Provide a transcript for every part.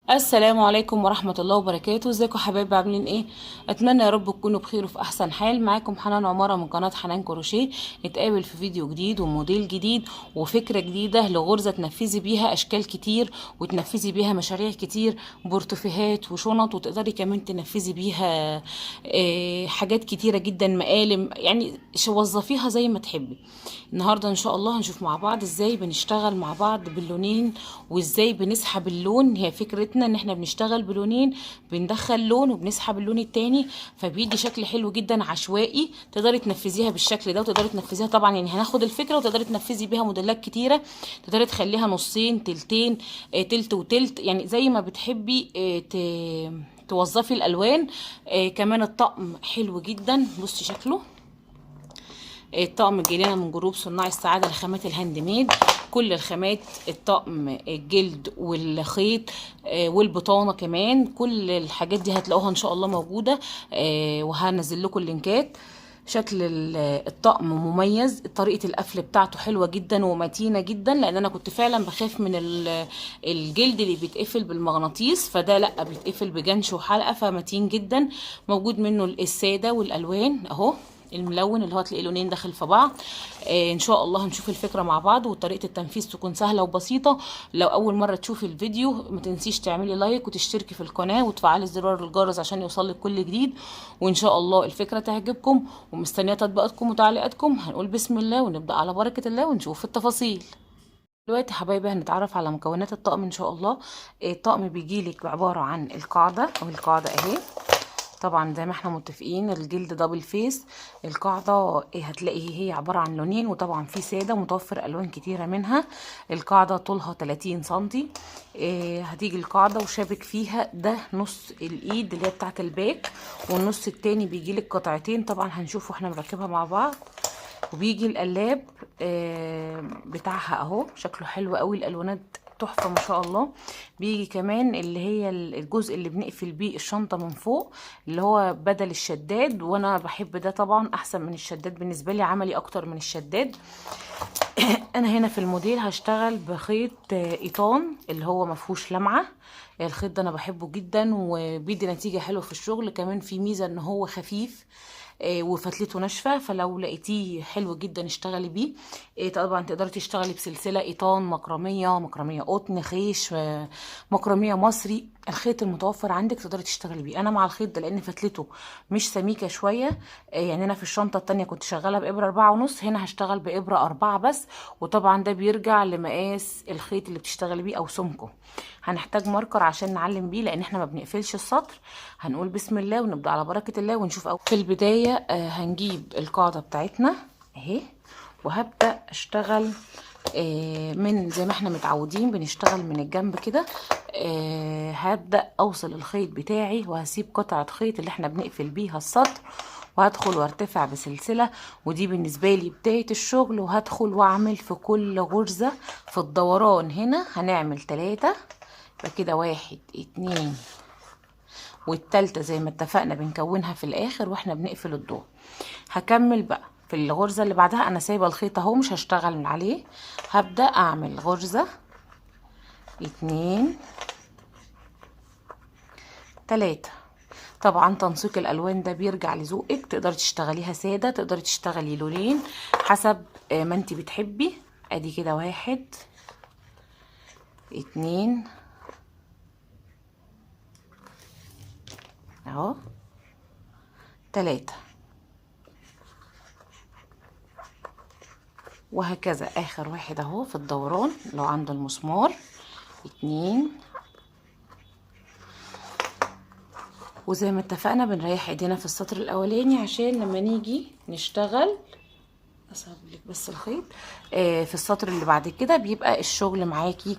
السلام عليكم ورحمة الله وبركاته. ازيكم حبايبي؟ عاملين ايه؟ اتمنى يا رب تكونوا بخير وفي احسن حال. معاكم حنان عمارة من قناة حنان كروشيه. نتقابل في فيديو جديد وموديل جديد وفكرة جديدة لغرزة تنفذي بيها اشكال كتير وتنفذي بيها مشاريع كتير، بورتفيهات وشنط، وتقدري كمان تنفذي بيها حاجات كتيرة جدا، مقالم، يعني وظفيها زي ما تحبي. النهاردة ان شاء الله هنشوف مع بعض ازاي بنشتغل مع بعض باللونين، وازاي بنسحب اللون. هي فكرتنا ان احنا بنشتغل بلونين، بندخل لون وبنسحب اللون التاني، فبيدي شكل حلو جدا عشوائي. تقدري تنفذيها بالشكل ده وتقدري تنفذيها طبعا، يعني هناخد الفكرة وتقدري تنفذي بيها موديلات كتيرة. تقدري تخليها نصين، تلتين، تلت وتلت، يعني زي ما بتحبي. توظفي الالوان. كمان الطقم حلو جدا، بصي شكله. الطقم جاي لنا من جروب صناع السعاده لخامات الهاند ميد. كل الخامات، الطقم، الجلد والخيط والبطانه، كمان كل الحاجات دي هتلاقوها ان شاء الله موجوده. وهنزل لكم اللينكات. شكل الطقم مميز، طريقه القفل بتاعته حلوه جدا ومتينه جدا، لان انا كنت فعلا بخاف من الجلد اللي بيتقفل بالمغناطيس، فده لا، بيتقفل بجنش وحلقه، فمتين جدا. موجود منه الساده والالوان اهو. الملون اللي هو تلاقي لونين داخل في بعض. ان شاء الله هنشوف الفكره مع بعض، وطريقه التنفيذ تكون سهله وبسيطه. لو اول مره تشوفي الفيديو ما تنسيش تعملي لايك وتشتركي في القناه وتفعلي زرار الجرس عشان يوصلك كل جديد. وان شاء الله الفكره تعجبكم، ومستنيه تطبيقاتكم وتعليقاتكم. هنقول بسم الله ونبدا على بركه الله ونشوف التفاصيل. دلوقتي يا حبايبي هنتعرف على مكونات الطقم ان شاء الله. الطقم بيجيلك عباره عن القاعده، او القاعده اهي. طبعا زي ما احنا متفقين الجلد دبل فيس. القاعدة هتلاقي هي عبارة عن لونين، وطبعا في سادة متوفر الوان كتيرة منها. القاعدة طولها 30 سنتي. هتيجي القاعدة وشابك فيها ده نص الايد اللي هي بتاعة الباك، والنص التاني بيجيلك قطعتين. طبعا هنشوف واحنا بنركبها مع بعض. وبيجي القلاب بتاعها اهو، شكله حلو قوي، الالوانات تحفه ما شاء الله. بيجي كمان اللي هي الجزء اللي بنقفل بيه الشنطه من فوق، اللي هو بدل الشداد، وانا بحب ده طبعا احسن من الشداد، بالنسبه لي عملي اكتر من الشداد. انا هنا في الموديل هشتغل بخيط ايطان اللي هو مفهوش لمعه. الخيط ده انا بحبه جدا وبيدي نتيجه حلوه في الشغل. كمان في ميزه ان هو خفيف وفتلته ناشفه، فلو لقيتيه حلو جدا اشتغلي بيه. طبعا تقدري تشتغلي بسلسله ايطان، مكرميه قطن، خيش، مكرميه مصري. الخيط المتوفر عندك تقدري تشتغلي بيه. انا مع الخيط ده لان فتلته مش سميكه شويه. يعني انا في الشنطه التانية كنت شغاله بابره 4.5، هنا هشتغل بابره 4 بس. وطبعا ده بيرجع لمقاس الخيط اللي بتشتغلي بيه او سمكه. هنحتاج ماركر عشان نعلم بيه، لان احنا ما بنقفلش السطر. هنقول بسم الله ونبدا على بركه الله ونشوف. في البدايه هنجيب القاعده بتاعتنا اهي، وهبدا اشتغل من زي ما احنا متعودين بنشتغل من الجنب كده. هبدا اوصل الخيط بتاعي، وهسيب قطعه خيط اللي احنا بنقفل بيها السطر، وهدخل وارتفع بسلسله. ودي بالنسبه لي بدايه الشغل. وهدخل واعمل في كل غرزه في الدوران هنا هنعمل 3. يبقى كده 1 2، والتالتة زي ما اتفقنا بنكونها في الاخر واحنا بنقفل الدور. هكمل بقى في الغرزة اللي بعدها. انا سايبة الخيط اهو مش هشتغل من عليه. هبدأ اعمل غرزة 2 3. طبعا تنسيق الالوان ده بيرجع لذوقك، تقدري تشتغليها سادة، تقدري تشتغلي لونين حسب ما انت بتحبي. ادي كده 1 2 اهو، 3، وهكذا اخر واحد اهو في الدوران لو عند المسمار 2. وزي ما اتفقنا بنريح ايدينا في السطر الاولاني عشان لما نيجي نشتغل اسحب لك بس الخيط في السطر اللي بعد كده بيبقى الشغل معاكي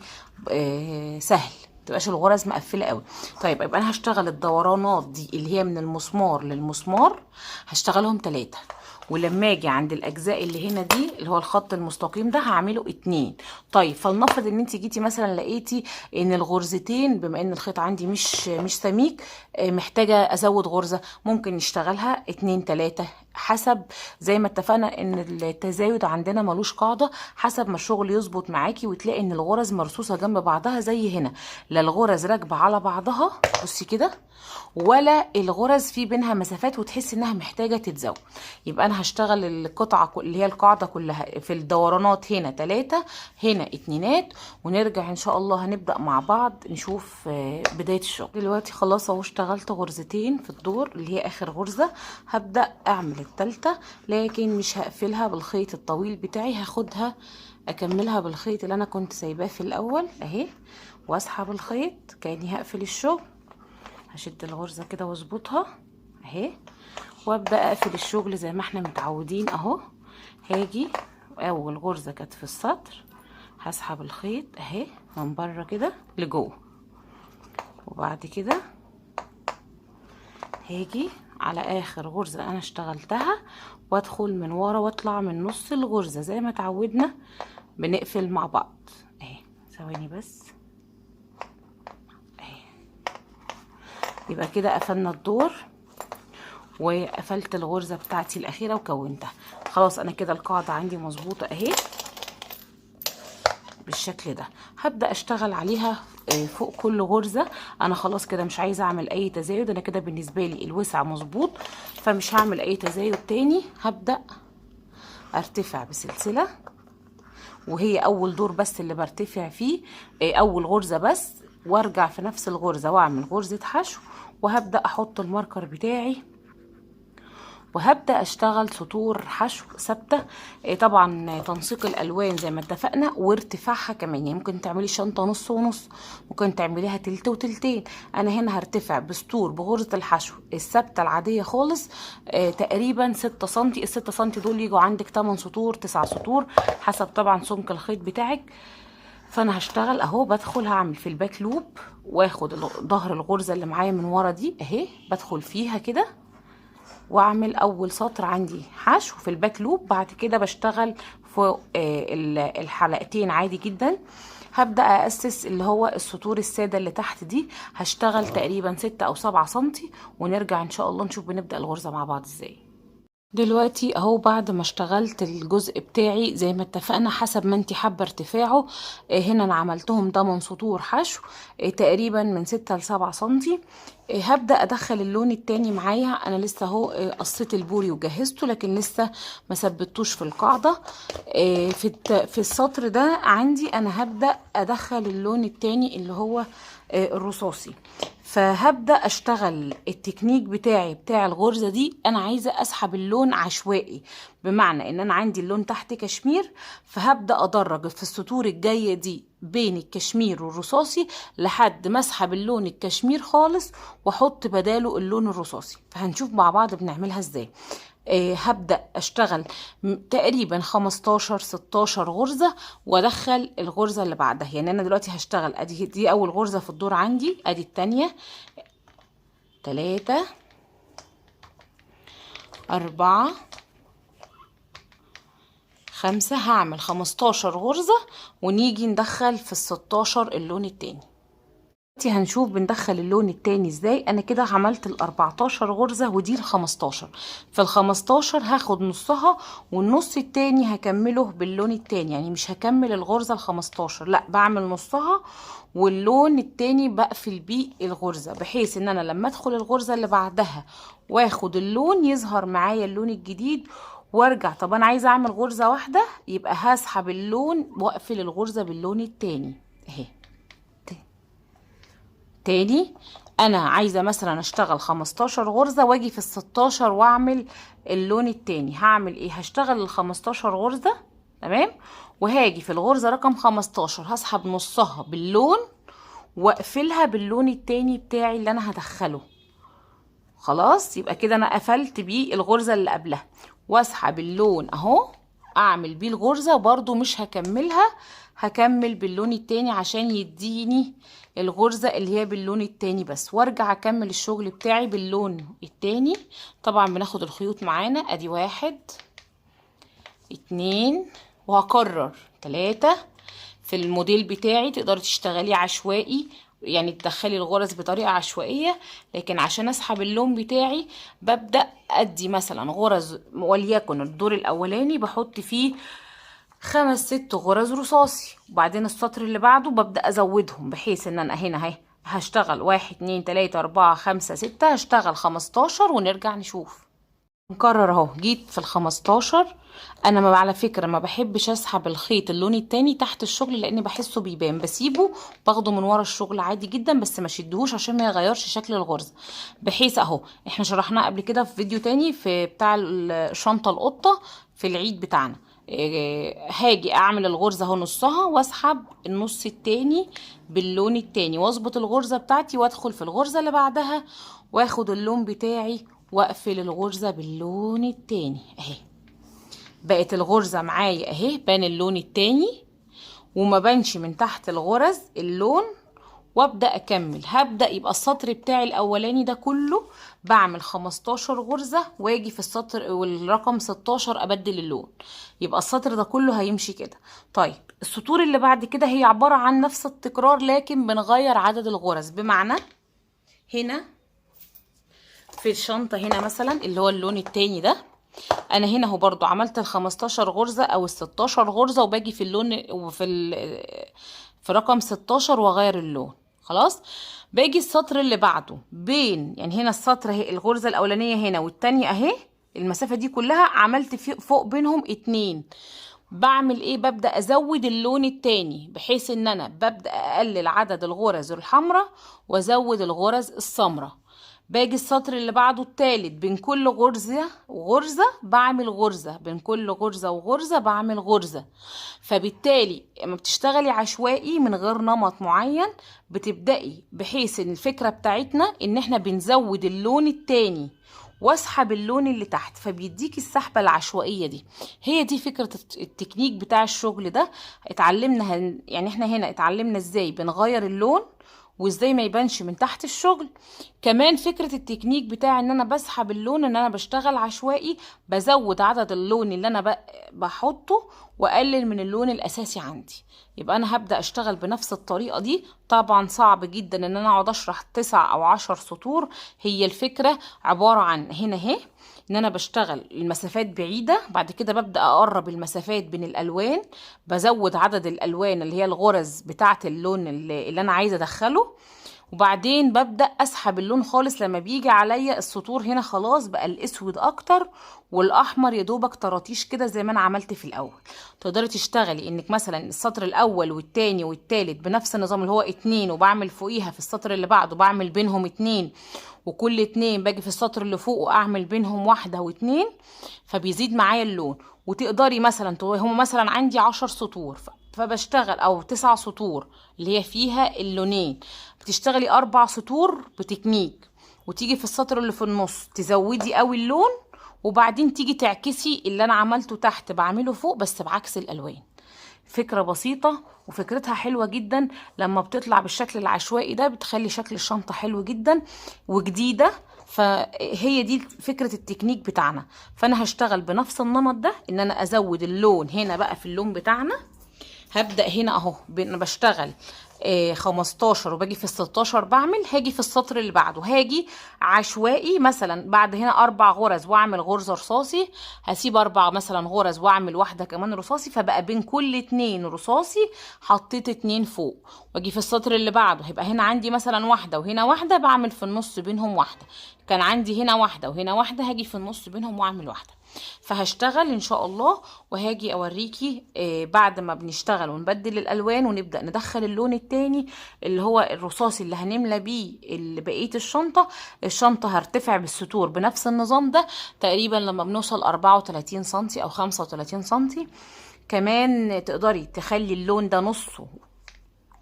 سهل، متبقاش الغرز مقفله قوي. طيب يبقى انا هشتغل الدورانات دي اللي هي من المسمار للمسمار، هشتغلهم 3. ولما اجي عند الاجزاء اللي هنا دي اللي هو الخط المستقيم ده هعمله 2. طيب فلنفرض ان انت جيتي مثلا لقيتي ان الغرزتين، بما ان الخيط عندي مش سميك، محتاجه ازود غرزه، ممكن نشتغلها 2 3 حسب، زي ما اتفقنا ان التزايد عندنا ملوش قاعده، حسب ما الشغل يظبط معاكي وتلاقي ان الغرز مرصوصه جنب بعضها زي هنا، لا الغرز راكبه على بعضها بصي كده، ولا الغرز في بينها مسافات وتحسي انها محتاجه تتزود. يبقى انا هشتغل القطعه اللي هي القاعده كلها في الدورانات هنا 3 هنا 2، ونرجع ان شاء الله هنبدا مع بعض نشوف بدايه الشغل. دلوقتي خلاص اهو اشتغلت غرزتين في الدور اللي هي اخر غرزه، هبدا اعمل الثالثه، لكن مش هقفلها بالخيط الطويل بتاعي، هاخدها اكملها بالخيط اللي انا كنت سايباه في الاول اهي، واسحب الخيط كاني هقفل الشغل، هشد الغرزه كده واظبطها اهي، وابدا اقفل الشغل زي ما احنا متعودين اهو. هاجي اول غرزه كانت في السطر، هسحب الخيط اهي من بره كده لجوه، وبعد كده هاجي على اخر غرزه انا اشتغلتها وادخل من ورا واطلع من نص الغرزه زي ما اتعودنا بنقفل مع بعض اهي. ثواني بس اهي، يبقى كده قفلنا الدور وقفلت الغرزه بتاعتي الاخيره وكونتها. خلاص انا كده القاعده عندي مظبوطه اهي بالشكل ده. هبدا اشتغل عليها فوق كل غرزه. انا خلاص كده مش عايزه اعمل اي تزايد، انا كده بالنسبه لي الوسع مظبوط، فمش هعمل اي تزايد تاني. هبدا ارتفع بسلسله، وهي اول دور بس اللي برتفع فيه، اول غرزه بس، وارجع في نفس الغرزه واعمل غرزه حشو، وهبدا احط الماركر بتاعي وهبدا اشتغل سطور حشو ثابته. طبعا تنسيق الالوان زي ما اتفقنا وارتفاعها كمان، يعني ممكن تعملي شنطه نص ونص، ممكن تعمليها تلت وتلتين. انا هنا هرتفع بسطور بغرزه الحشو الثابته العاديه خالص تقريبا 6 سم. ال6 سم دول يجوا عندك 8 سطور 9 سطور حسب طبعا سمك الخيط بتاعك. فانا هشتغل اهو، بدخل هعمل في الباك لوب واخد ظهر الغرزه اللي معايا من ورا دي اهي، بدخل فيها كده واعمل اول سطر عندي حشو في الباك لوب. بعد كده بشتغل فوق الحلقتين عادي جدا. هبدا اسس اللي هو السطور الساده اللي تحت دي، هشتغل تقريبا 6 أو 7 سنتي، ونرجع ان شاء الله نشوف بنبدا الغرزه مع بعض ازاي. دلوقتي اهو بعد ما اشتغلت الجزء بتاعي زي ما اتفقنا حسب ما انت حابه ارتفاعه، هنا انا عملتهم 8 سطور حشو تقريبا من 6 ل 7 سنتي. هبدا ادخل اللون التاني معايا. انا لسه اهو قصيت البوري وجهزته، لكن لسه ما ثبتوش في القاعده. في السطر ده عندي انا هبدا ادخل اللون التاني اللي هو الرصاصي. فهبدا اشتغل التكنيك بتاع الغرزه دي. انا عايزه اسحب اللون عشوائي، بمعنى ان انا عندي اللون تحت كشمير، فهبدا ادرج في السطور الجايه دي بين الكشمير والرصاصي لحد ما اسحب اللون الكشمير خالص واحط بداله اللون الرصاصي. فهنشوف مع بعض بنعملها ازاي. هبدأ اشتغل تقريبا 15 16 غرزة وادخل الغرزة اللي بعدها. يعني انا دلوقتي هشتغل ادي دي اول غرزة في الدور عندي، ادي التانية 3 4 5، هعمل 15 غرزة ونيجي ندخل في ال16 اللون التاني. هنشوف بندخل اللون التاني ازاي. انا كده عملت ال14 غرزة ودي ال15. في ال15 هاخد نصها والنص التاني هكمله باللون التاني، يعني مش هكمل الغرزة ال15، لا بعمل نصها واللون التاني بقفل بيه الغرزة، بحيث ان انا لما ادخل الغرزة اللي بعدها واخد اللون يظهر معايا اللون الجديد وارجع. طب انا عايزة اعمل غرزة واحدة، يبقى هسحب اللون واقفل الغرزة باللون التاني اهي. تاني انا عايزه مثلا اشتغل 15 غرزه واجي في ال16 واعمل اللون التاني. هعمل ايه؟ هشتغل ال15 غرزه تمام، وهاجي في الغرزه رقم 15 هسحب نصها باللون واقفلها باللون التاني بتاعي اللي انا هدخله. خلاص يبقى كده انا قفلت بيه الغرزه اللي قبلها، واسحب اللون اهو اعمل بيه الغرزه برضو مش هكملها، هكمل باللون التاني عشان يديني الغرزة اللي هي باللون التاني بس، وارجع اكمل الشغل بتاعي باللون التاني. طبعا بناخد الخيوط معانا، ادي 1 2 وهكرر 3. في الموديل بتاعي تقدري تشتغلي عشوائي، يعني تدخلي الغرز بطريقة عشوائية، لكن عشان اسحب اللون بتاعي ببدأ ادي مثلا غرز، وليكن الدور الاولاني بحط فيه 5 6 غرز رصاصي، وبعدين السطر اللي بعده ببدأ ازودهم، بحيث ان انا هنا اهي هشتغل 1 2 3 4 5 6، هشتغل 15 ونرجع نشوف. نكرر اهو، جيت في ال15. انا ما على فكره ما بحبش اسحب الخيط اللون التاني تحت الشغل، لان بحسه بيبان، بسيبه باخده من ورا الشغل عادي جدا، بس ما شدهوش عشان ما يغيرش شكل الغرزه. بحيث اهو احنا شرحناه قبل كده في فيديو تاني في بتاع الشنطه القطه في العيد بتاعنا. هاجي اعمل الغرزه اهو نصها، واسحب النص التاني باللون التاني، واظبط الغرزه بتاعتي، وادخل في الغرزه اللي بعدها واخد اللون بتاعي واقفل الغرزة باللون التاني اهي. بقت الغرزة معايا اهي، بان اللون التاني وما بانش من تحت الغرز اللون، وابدأ اكمل. هبدأ يبقى السطر بتاعي الاولاني ده كله بعمل 15 غرزة، واجي في السطر والرقم 16 ابدل اللون، يبقى السطر ده كله هيمشي كده. طيب السطور اللي بعد كده هي عبارة عن نفس التكرار، لكن بنغير عدد الغرز. بمعنى هنا في الشنطة هنا مثلا اللي هو اللون التاني ده، انا هنا اهو برضو عملت ال15 غرزة او ال16 غرزة، وباجي في اللون في رقم 16 واغير اللون. خلاص باجي السطر اللي بعده بين، يعني هنا السطر اهي الغرزة الاولانية هنا والتانية اهي، المسافة دي كلها عملت فوق بينهم 2. بعمل ايه؟ ببدأ ازود اللون التاني، بحيث ان انا ببدأ اقلل عدد الغرز الحمراء وازود الغرز السمراء. باجي السطر اللي بعده التالت، بين كل غرزة وغرزة بعمل غرزة، بين كل غرزة وغرزة بعمل غرزة. فبالتالي لما بتشتغلي عشوائي من غير نمط معين بتبدأي، بحيث ان الفكرة بتاعتنا ان احنا بنزود اللون التاني واسحب اللون اللي تحت، فبيديكي السحبة العشوائية دي. هي دي فكرة التكنيك بتاع الشغل ده. اتعلمنا يعني احنا هنا اتعلمنا ازاي بنغير اللون وازاي ما يبانش من تحت الشغل. كمان فكرة التكنيك بتاع ان انا بسحب اللون، ان انا بشتغل عشوائي، بزود عدد اللون اللي انا بحطه واقلل من اللون الاساسي عندي. يبقى انا هبدأ اشتغل بنفس الطريقة دي. طبعا صعب جدا ان انا اقعد اشرح 9 أو 10 سطور. هي الفكرة عبارة عن هنا اهي ان انا بشتغل المسافات بعيدة، بعد كده ببدأ اقرب المسافات بين الالوان، بزود عدد الالوان اللي هي الغرز بتاعة اللون اللي انا عايزة ادخله، وبعدين ببدأ اسحب اللون خالص. لما بيجي عليا السطور هنا خلاص بقى الاسود اكتر والاحمر يا دوبك طراطيش كده زي ما انا عملت في الاول. تقدري تشتغلي انك مثلا السطر الاول والتاني والتالت بنفس النظام اللي هو 2، وبعمل فوقيها في السطر اللي بعده بعمل بينهم 2، وكل 2 باجي في السطر اللي فوق واعمل بينهم 1 و2، فبيزيد معايا اللون. وتقدري مثلا هم مثلا عندي 10 سطور فبشتغل او 9 سطور اللي هي فيها اللونين، بتشتغلي 4 سطور بتكنيك، وتيجي في السطر اللي في النص تزودي قوي اللون، وبعدين تيجي تعكسي اللي انا عملته تحت بعمله فوق بس بعكس الالوان. فكرة بسيطة وفكرتها حلوة جدا. لما بتطلع بالشكل العشوائي ده بتخلي شكل الشنطة حلو جدا وجديدة. فهي دي فكرة التكنيك بتاعنا. فانا هشتغل بنفس النمط ده، ان انا ازود اللون هنا بقى في اللون بتاعنا. هبدأ هنا اهو انا بشتغل 15 وباجي في ال16 بعمل، هاجي في السطر اللي بعده هاجي عشوائي مثلا بعد هنا 4 غرز واعمل غرزة رصاصي، هسيب 4 مثلا غرز واعمل واحدة كمان رصاصي، فبقى بين كل 2 رصاصي حطيت 2 فوق. واجي في السطر اللي بعده هيبقى هنا عندي مثلا واحدة وهنا واحدة، بعمل في النص بينهم واحدة. كان عندي هنا واحدة وهنا واحدة، هاجي في النص بينهم واعمل واحدة. فهشتغل ان شاء الله وهاجي اوريكي بعد ما بنشتغل ونبدل الالوان ونبدأ ندخل اللون التاني اللي هو الرصاصي اللي هنملى بيه بقية الشنطة هرتفع بالسطور بنفس النظام ده تقريبا لما بنوصل 34 سنتي او 35 سنتي. كمان تقدري تخلي اللون ده نصه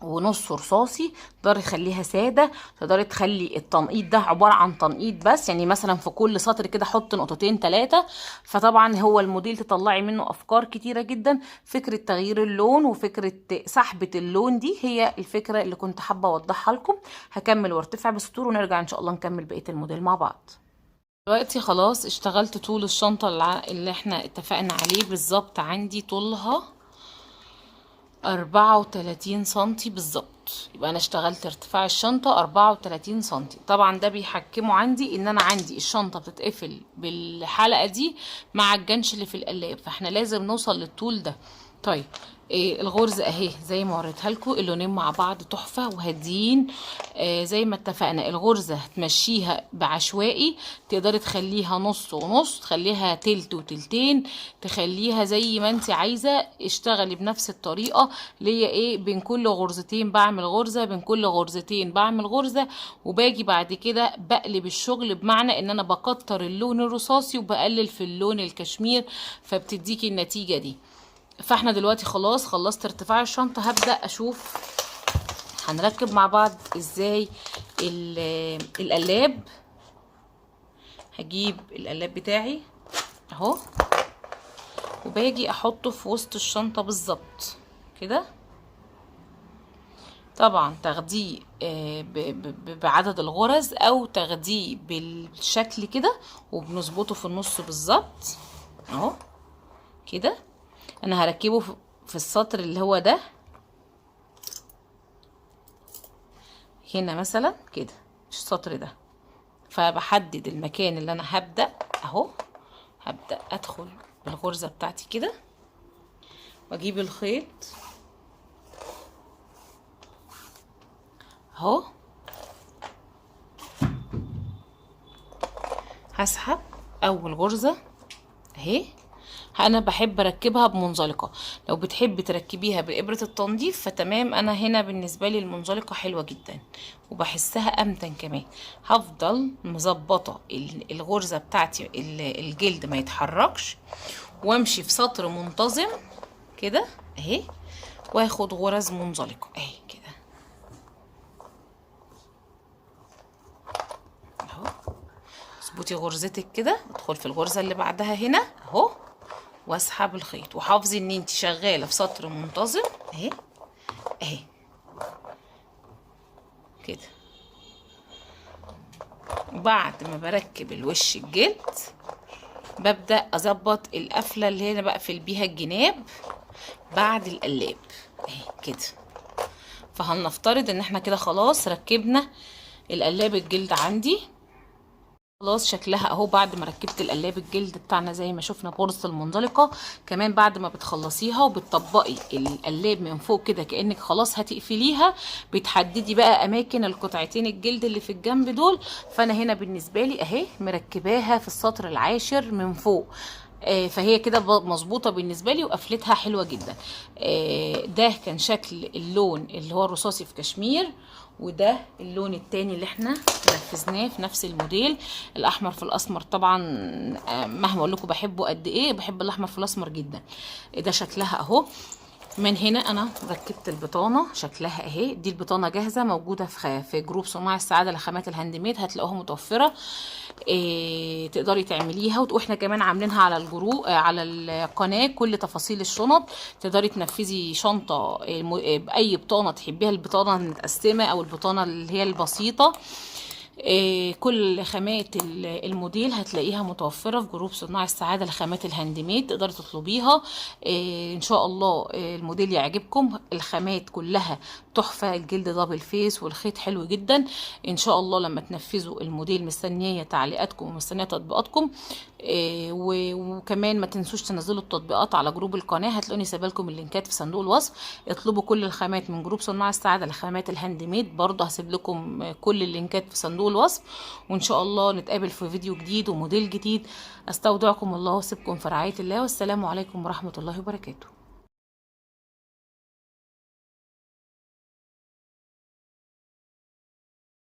ونص رصاصي. تقدري تخليها ساده، تقدري تخلي التنقيط ده عباره عن تنقيط بس، يعني مثلا في كل سطر كده حط نقطتين 3. فطبعا هو الموديل تطلعي منه افكار كتيره جدا. فكره تغيير اللون وفكره سحبه اللون دي هي الفكره اللي كنت حابه اوضحها لكم. هكمل وارتفع بسطور ونرجع ان شاء الله نكمل بقيه الموديل مع بعض. دلوقتي خلاص اشتغلت طول الشنطه اللي احنا اتفقنا عليه بالظبط. عندي طولها 34 سنتي بالظبط، يبقى انا اشتغلت ارتفاع الشنطة 34 سنتي. طبعا ده بيحكمه عندي ان انا عندي الشنطة بتتقفل بالحلقة دي مع الجنش اللي في القلاب، فاحنا لازم نوصل للطول ده. طيب الغرزة اهي زي ما وريتها لكم، اللونين مع بعض تحفة وهاديين. زي ما اتفقنا الغرزة هتمشيها بعشوائي، تقدري تخليها نص ونص، تخليها تلت وتلتين، تخليها زي ما انت عايزة. اشتغلي بنفس الطريقة اللي هي بين كل غرزتين بعمل غرزة، بين كل غرزتين بعمل غرزة، وباجي بعد كده بقلب الشغل، بمعنى ان انا بكتر اللون الرصاصي وبقلل في اللون الكشمير، فبتديكي النتيجة دي. فاحنا دلوقتي خلاص خلصت ارتفاع الشنطة، هبدأ اشوف هنركب مع بعض ازاي القلاب. هجيب القلاب بتاعي اهو، وباجي احطه في وسط الشنطة بالظبط كده. طبعا تاخديه بعدد الغرز او تاخديه بالشكل كده، وبنظبطه في النص بالظبط اهو كده. انا هركبه في السطر اللي هو ده هنا مثلا كده، السطر ده. فبحدد المكان اللي انا هبدأ اهو، هبدأ ادخل بالغرزة بتاعتي كده، واجيب الخيط اهو، هسحب اول غرزة اهي. انا بحب اركبها بمنزلقه، لو بتحبي تركبيها بابره التنظيف فتمام. انا هنا بالنسبه لي المنزلقه حلوه جدا وبحسها امتن كمان. هفضل مظبطه الغرزه بتاعتي، الجلد ما يتحركش، وامشي في سطر منتظم كده اهي، واخد غرز منزلقه اهي كده اهو. اظبطي غرزتك كده، ادخل في الغرزه اللي بعدها هنا اهو، واسحب الخيط، وحافظي ان انت شغاله في سطر منتظم اهي اهي كده. وبعد ما بركب الوش الجلد ببدأ اظبط القفله اللي انا بقفل بيها الجناب بعد القلاب اهي كده. فهنفترض ان احنا كده خلاص ركبنا القلاب الجلد عندي خلاص شكلها اهو. بعد ما ركبت القلاب الجلد بتاعنا زي ما شفنا بغرزة المنزلقة، كمان بعد ما بتخلصيها وبتطبقي القلاب من فوق كده كأنك خلاص هتقفليها، بتحددي بقى اماكن القطعتين الجلد اللي في الجنب دول. فانا هنا بالنسبة لي اهي مركباها في السطر العاشر من فوق، فهي كده مظبوطه بالنسبه لي وقفلتها حلوه جدا. ده كان شكل اللون اللي هو الرصاصي في كشمير، وده اللون التاني اللي احنا نفذناه في نفس الموديل، الاحمر في الاسمر. طبعا مهما اقول لكم بحبه قد ايه، بحب الاحمر في الاسمر جدا. ده شكلها اهو. من هنا انا ركبت البطانه شكلها اهي. دي البطانه جاهزه موجوده في جروب صناع السعاده لخامات الهاند ميد، هتلاقوها متوفره. تقدري تعمليها، واحنا كمان عاملينها على الجروب على القناه كل تفاصيل الشنط. تقدري تنفذي شنطه باي بطانه تحبيها، البطانه المتقسمه او البطانه اللي هي البسيطه. كل خامات الموديل هتلاقيها متوفرة في جروب صناع السعادة لخامات الهاند ميد، تقدري تطلبيها. ان شاء الله الموديل يعجبكم. الخامات كلها تحفة، الجلد دبل فيس والخيط حلو جدا. ان شاء الله لما تنفذوا الموديل مستنية تعليقاتكم ومستنية تطبيقاتكم. وكمان ما تنسوش تنزلوا التطبيقات على جروب القناة، هتلاقوني سايبالكم اللينكات في صندوق الوصف. اطلبوا كل الخامات من جروب صناع السعادة لخامات الهاند ميد، برضه هسيب لكم كل اللينكات في صندوق الوصف. وان شاء الله نتقابل في فيديو جديد وموديل جديد. استودعكم الله واسيبكم في رعاية الله، والسلام عليكم ورحمة الله وبركاته.